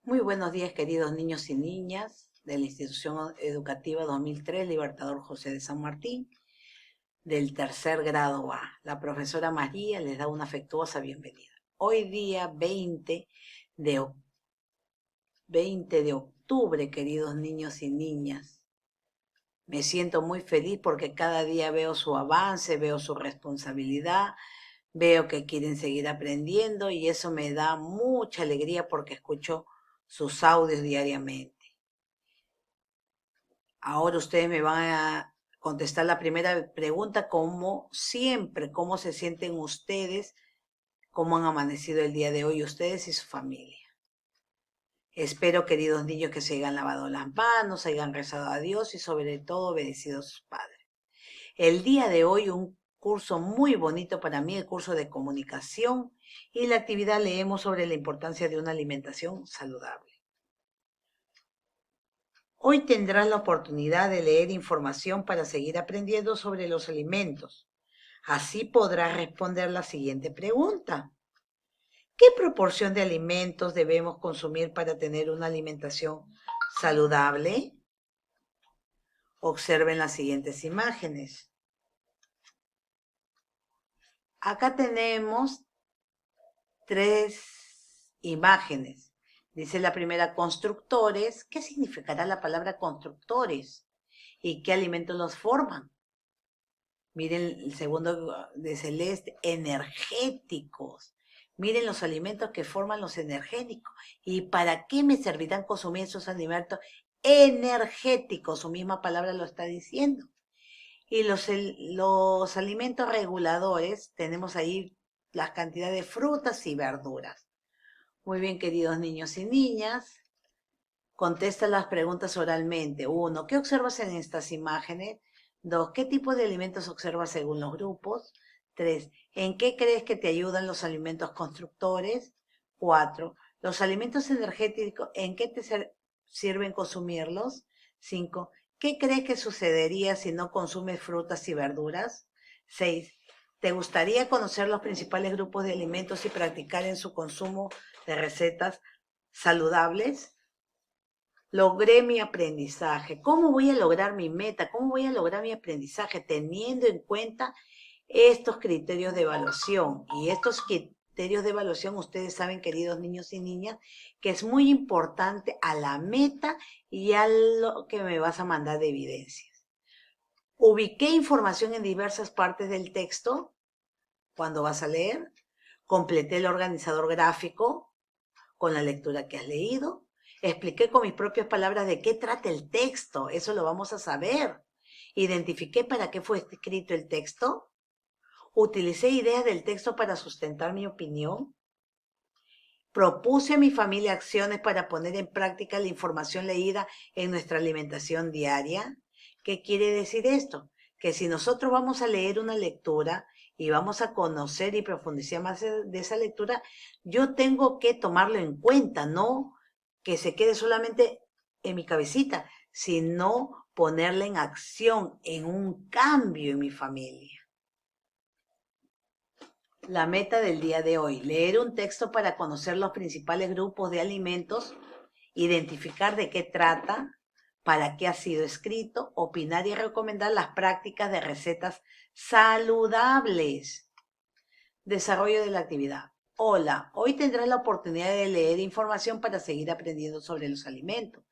Muy buenos días, queridos niños y niñas de la Institución Educativa 2003 Libertador José de San Martín, del tercer grado A. La profesora María les da una afectuosa bienvenida. Hoy día 20 de octubre, queridos niños y niñas, me siento muy feliz porque cada día veo su avance, veo su responsabilidad, veo que quieren seguir aprendiendo y eso me da mucha alegría porque escucho sus audios diariamente. Ahora ustedes me van a contestar la primera pregunta, como siempre, ¿cómo se sienten ustedes? ¿Cómo han amanecido el día de hoy ustedes y su familia? Espero, queridos niños, que se hayan lavado las manos, hayan rezado a Dios y sobre todo obedecido a sus padres. El día de hoy un curso muy bonito para mí, el curso de comunicación, y en la actividad leemos sobre la importancia de una alimentación saludable. Hoy tendrás la oportunidad de leer información para seguir aprendiendo sobre los alimentos. Así podrás responder la siguiente pregunta. ¿Qué proporción de alimentos debemos consumir para tener una alimentación saludable? Observen las siguientes imágenes. Acá tenemos tres imágenes. Dice la primera, constructores. ¿Qué significará la palabra constructores? ¿Y qué alimentos los forman? Miren el segundo de celeste, energéticos. Miren los alimentos que forman los energéticos. ¿Y para qué me servirán consumir esos alimentos energéticos? Su misma palabra lo está diciendo. Y los alimentos reguladores, tenemos ahí la cantidad de frutas y verduras. Muy bien, queridos niños y niñas. Contesta las preguntas oralmente. 1. ¿Qué observas en estas imágenes? 2. ¿Qué tipo de alimentos observas según los grupos? 3. ¿En qué crees que te ayudan los alimentos constructores? 4. ¿Los alimentos energéticos, en qué te sirven consumirlos? 5. ¿Qué crees que sucedería si no consumes frutas y verduras? 6. ¿Te gustaría conocer los principales grupos de alimentos y practicar en su consumo de recetas saludables? Logré mi aprendizaje. ¿Cómo voy a lograr mi meta? ¿Cómo voy a lograr mi aprendizaje? Teniendo en cuenta estos criterios de evaluación. Y estos criterios de evaluación, ustedes saben, queridos niños y niñas, que es muy importante a la meta y a lo que me vas a mandar de evidencias. Ubiqué información en diversas partes del texto cuando vas a leer. Completé el organizador gráfico con la lectura que has leído. Expliqué con mis propias palabras de qué trata el texto, eso lo vamos a saber. Identifiqué para qué fue escrito el texto. Utilicé ideas del texto para sustentar mi opinión. Propuse a mi familia acciones para poner en práctica la información leída en nuestra alimentación diaria. ¿Qué quiere decir esto? Que si nosotros vamos a leer una lectura y vamos a conocer y profundizar más de esa lectura, yo tengo que tomarlo en cuenta, no que se quede solamente en mi cabecita, sino ponerla en acción, en un cambio en mi familia. La meta del día de hoy, leer un texto para conocer los principales grupos de alimentos, identificar de qué trata, para qué ha sido escrito, opinar y recomendar las prácticas de recetas saludables. Desarrollo de la actividad. Hola, hoy tendrás la oportunidad de leer información para seguir aprendiendo sobre los alimentos.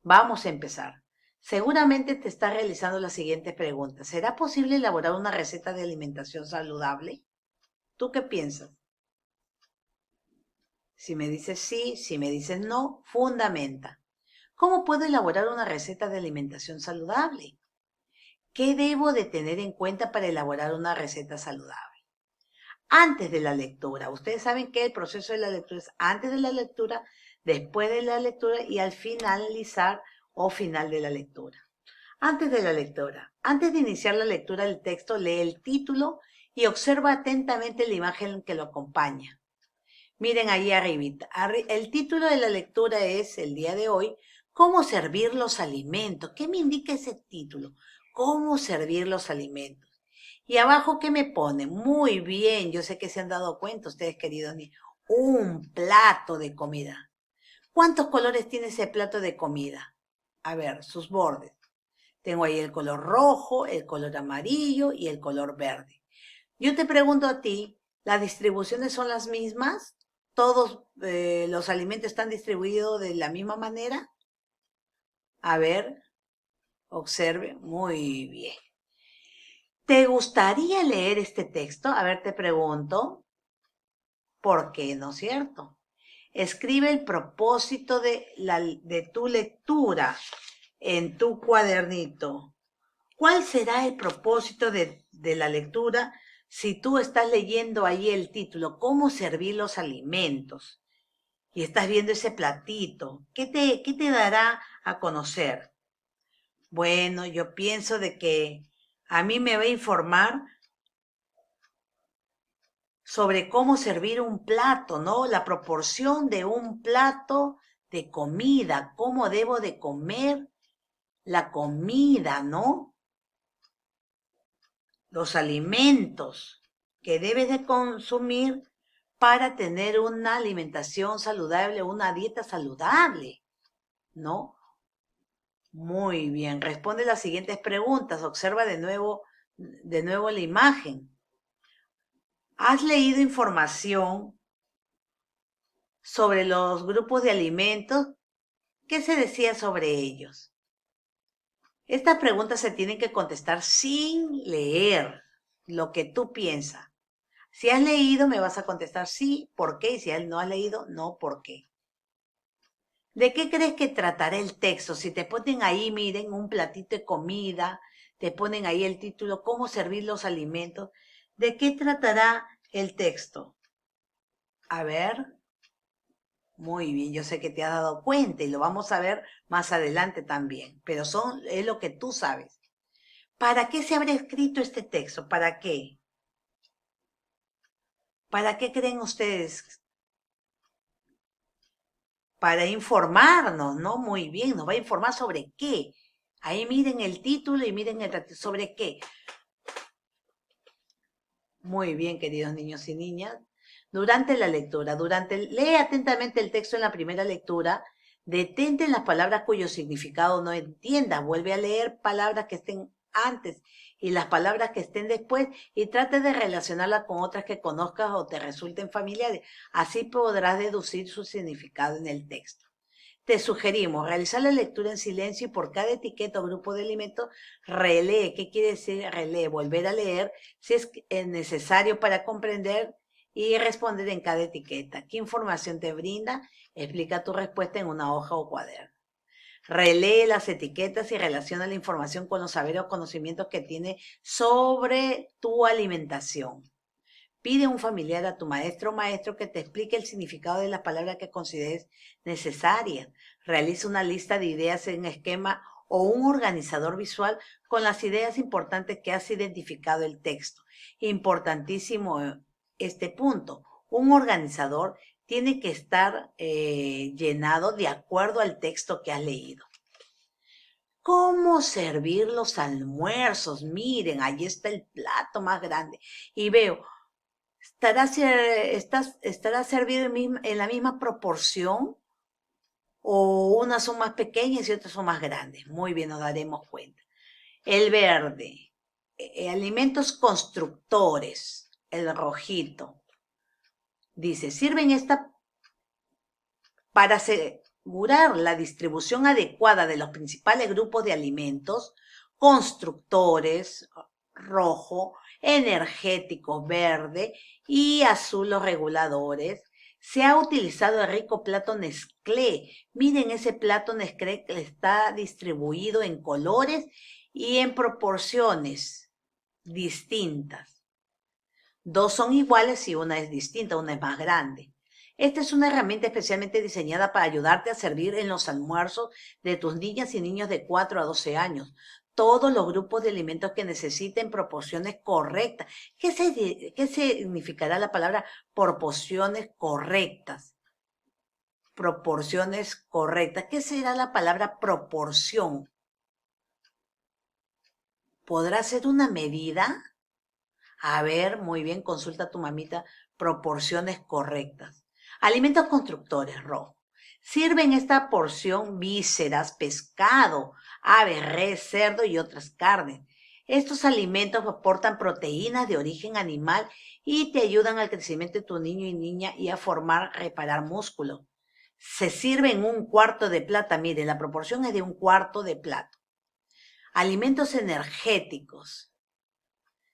Vamos a empezar. Seguramente te estás realizando las siguientes preguntas. ¿Será posible elaborar una receta de alimentación saludable? ¿Tú qué piensas? Si me dices sí, si me dices no, fundamenta. ¿Cómo puedo elaborar una receta de alimentación saludable? ¿Qué debo de tener en cuenta para elaborar una receta saludable? Antes de la lectura. Ustedes saben que el proceso de la lectura es antes de la lectura, después de la lectura y al finalizar o final de la lectura. Antes de la lectura. Antes de iniciar la lectura del texto, lee el título y observa atentamente la imagen que lo acompaña. Miren ahí arribita. El título de la lectura es, el día de hoy, ¿cómo servir los alimentos? ¿Qué me indica ese título? ¿Cómo servir los alimentos? Y abajo, ¿qué me pone? Muy bien, yo sé que se han dado cuenta ustedes, queridos niños. Un plato de comida. ¿Cuántos colores tiene ese plato de comida? A ver, sus bordes. Tengo ahí el color rojo, el color amarillo y el color verde. Yo te pregunto a ti, ¿las distribuciones son las mismas? ¿Todos los alimentos están distribuidos de la misma manera? A ver, observe. Muy bien. ¿Te gustaría leer este texto? A ver, te pregunto. ¿Por qué no es cierto? Escribe el propósito de tu lectura en tu cuadernito. ¿Cuál será el propósito de la lectura si tú estás leyendo ahí el título? ¿Cómo servir los alimentos? Y estás viendo ese platito. ¿Qué te dará a conocer? Bueno, yo pienso de que a mí me va a informar sobre cómo servir un plato, ¿no? La proporción de un plato de comida, cómo debo de comer la comida, ¿no? Los alimentos que debes de consumir para tener una alimentación saludable, una dieta saludable, ¿no? Muy bien, responde las siguientes preguntas, observa de nuevo la imagen. ¿Has leído información sobre los grupos de alimentos? ¿Qué se decía sobre ellos? Estas preguntas se tienen que contestar sin leer lo que tú piensas. Si has leído, me vas a contestar sí, ¿por qué? Y si no has leído, no, ¿por qué? ¿De qué crees que tratará el texto? Si te ponen ahí, miren, un platito de comida, te ponen ahí el título, ¿cómo servir los alimentos? ¿De qué tratará el texto? A ver, muy bien, yo sé que te has dado cuenta y lo vamos a ver más adelante también, pero es lo que tú sabes. ¿Para qué se habrá escrito este texto? ¿Para qué? ¿Para qué creen ustedes? Para informarnos, ¿no? Muy bien, nos va a informar sobre qué. Ahí miren el título y miren sobre qué. Muy bien, queridos niños y niñas. Durante la lectura, lee atentamente el texto en la primera lectura, detente en las palabras cuyo significado no entiendas, vuelve a leer palabras que estén antes y las palabras que estén después y trate de relacionarlas con otras que conozcas o te resulten familiares. Así podrás deducir su significado en el texto. Te sugerimos realizar la lectura en silencio y por cada etiqueta o grupo de alimentos relee. ¿Qué quiere decir relee? Volver a leer si es necesario para comprender y responder en cada etiqueta. ¿Qué información te brinda? Explica tu respuesta en una hoja o cuaderno. Relee las etiquetas y relaciona la información con los saberes o conocimientos que tiene sobre tu alimentación. Pide a un familiar, a tu maestro o maestro, que te explique el significado de las palabras que consideres necesarias. Realiza una lista de ideas en esquema o un organizador visual con las ideas importantes que has identificado el texto. Importantísimo este punto. Un organizador tiene que estar llenado de acuerdo al texto que has leído. ¿Cómo servir los almuerzos? Miren, ahí está el plato más grande. Y veo, ¿estará servido en la misma proporción? ¿O unas son más pequeñas y otras son más grandes? Muy bien, nos daremos cuenta. El verde, alimentos constructores, el rojito. Dice, sirven esta para asegurar la distribución adecuada de los principales grupos de alimentos, constructores, rojo, energéticos, verde, y azul, los reguladores. Se ha utilizado el rico plato Nestlé. Miren ese plato Nestlé que está distribuido en colores y en proporciones distintas. Dos son iguales y una es distinta, una es más grande. Esta es una herramienta especialmente diseñada para ayudarte a servir en los almuerzos de tus niñas y niños de 4 a 12 años. Todos los grupos de alimentos que necesiten proporciones correctas. ¿Qué significará la palabra proporciones correctas? Proporciones correctas. ¿Qué será la palabra proporción? ¿Podrá ser una medida? A ver, muy bien, consulta a tu mamita, proporciones correctas. Alimentos constructores, rojo. Sirve en esta porción vísceras, pescado, aves, res, cerdo y otras carnes. Estos alimentos aportan proteínas de origen animal y te ayudan al crecimiento de tu niño y niña y a reparar músculo. Se sirve en un cuarto de plata, miren, la proporción es de un cuarto de plato. Alimentos energéticos.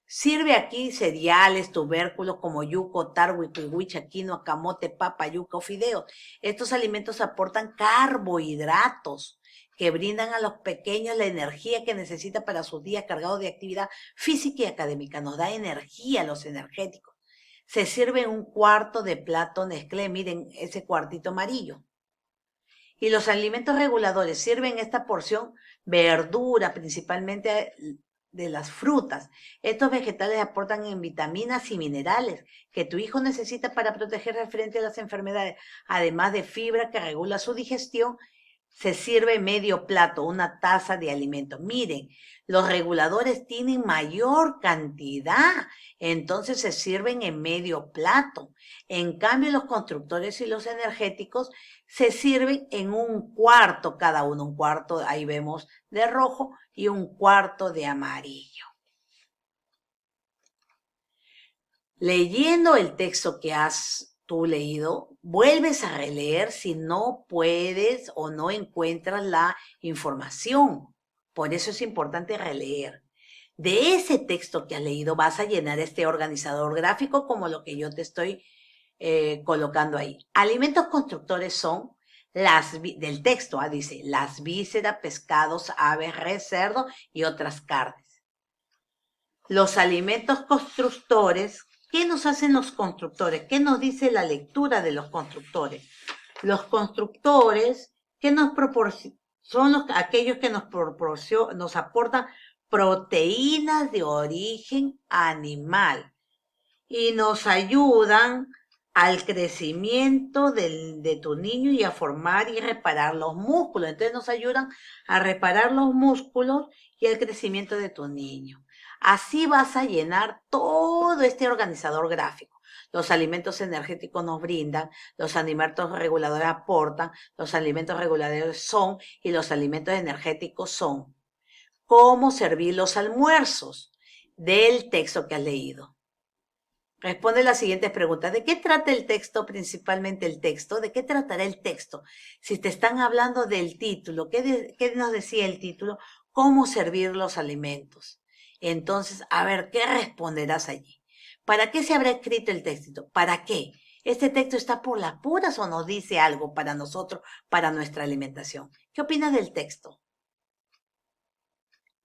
Sirve aquí cereales, tubérculos como yuco, tarwi, kiwicha, quinoa, camote, papa, yuca o fideo. Estos alimentos aportan carbohidratos que brindan a los pequeños la energía que necesitan para sus días cargados de actividad física y académica. Nos da energía los energéticos. Se sirve en un cuarto de plato Nestlé, miren ese cuartito amarillo. Y los alimentos reguladores sirven esta porción verdura, principalmente de las frutas. Estos vegetales aportan en vitaminas y minerales que tu hijo necesita para protegerse frente a las enfermedades, además de fibra que regula su digestión. Se sirve medio plato, una taza de alimento. Miren, los reguladores tienen mayor cantidad, entonces se sirven en medio plato. En cambio, los constructores y los energéticos se sirven en un cuarto cada uno, un cuarto, ahí vemos, de rojo y un cuarto de amarillo. Leyendo el texto que has tú leído, vuelves a releer si no puedes o no encuentras la información. Por eso es importante releer. De ese texto que has leído vas a llenar este organizador gráfico como lo que yo te estoy colocando ahí. Alimentos constructores son del texto, dice, las vísceras, pescados, aves, res, cerdo y otras carnes. Los alimentos constructores, ¿qué nos hacen los constructores? ¿Qué nos dice la lectura de los constructores? Los constructores, ¿qué nos proporcionan? Son aquellos que nos aportan proteínas de origen animal y nos ayudan al crecimiento de tu niño y a formar y reparar los músculos. Entonces nos ayudan a reparar los músculos y el crecimiento de tu niño. Así vas a llenar todo este organizador gráfico. Los alimentos energéticos nos brindan, los alimentos reguladores aportan, los alimentos reguladores son y los alimentos energéticos son. ¿Cómo servir los almuerzos? Del texto que has leído. Responde las siguientes preguntas. ¿De qué trata el texto, principalmente el texto? ¿De qué tratará el texto? Si te están hablando del título, ¿qué nos decía el título? ¿Cómo servir los alimentos? Entonces, a ver, ¿qué responderás allí? ¿Para qué se habrá escrito el texto? ¿Para qué? ¿Este texto está por las puras o nos dice algo para nosotros, para nuestra alimentación? ¿Qué opinas del texto?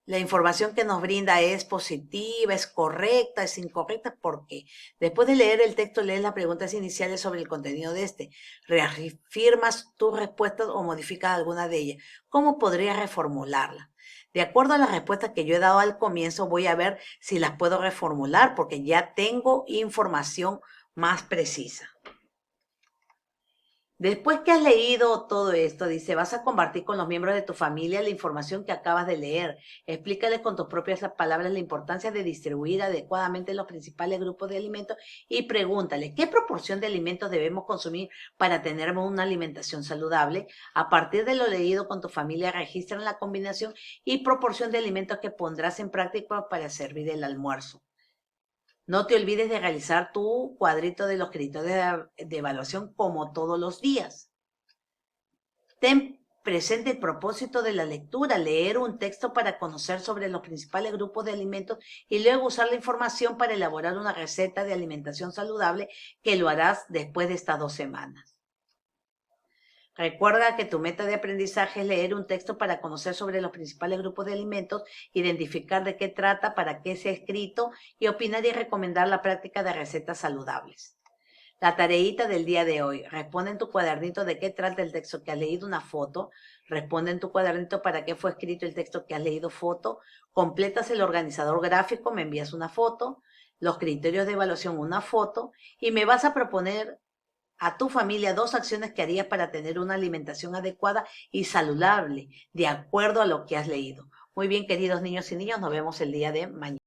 La información que nos brinda es positiva, es correcta, es incorrecta, ¿por qué? Después de leer el texto, lees las preguntas iniciales sobre el contenido de este. Reafirmas tus respuestas o modificas alguna de ellas. ¿Cómo podrías reformularla? De acuerdo a las respuestas que yo he dado al comienzo, voy a ver si las puedo reformular porque ya tengo información más precisa. Después que has leído todo esto, dice, vas a compartir con los miembros de tu familia la información que acabas de leer. Explícales con tus propias palabras la importancia de distribuir adecuadamente los principales grupos de alimentos y pregúntale, ¿qué proporción de alimentos debemos consumir para tener una alimentación saludable? A partir de lo leído con tu familia, registran la combinación y proporción de alimentos que pondrás en práctica para servir el almuerzo. No te olvides de realizar tu cuadrito de los criterios de evaluación como todos los días. Ten presente el propósito de la lectura, leer un texto para conocer sobre los principales grupos de alimentos y luego usar la información para elaborar una receta de alimentación saludable que lo harás después de estas 2 semanas. Recuerda que tu meta de aprendizaje es leer un texto para conocer sobre los principales grupos de alimentos, identificar de qué trata, para qué se ha escrito y opinar y recomendar la práctica de recetas saludables. La tareita del día de hoy. Responde en tu cuadernito de qué trata el texto que has leído, una foto. Responde en tu cuadernito para qué fue escrito el texto que has leído, foto. Completas el organizador gráfico, me envías una foto. Los criterios de evaluación, una foto. Y me vas a proponer a tu familia 2 acciones que harías para tener una alimentación adecuada y saludable, de acuerdo a lo que has leído. Muy bien, queridos niños y niñas, nos vemos el día de mañana.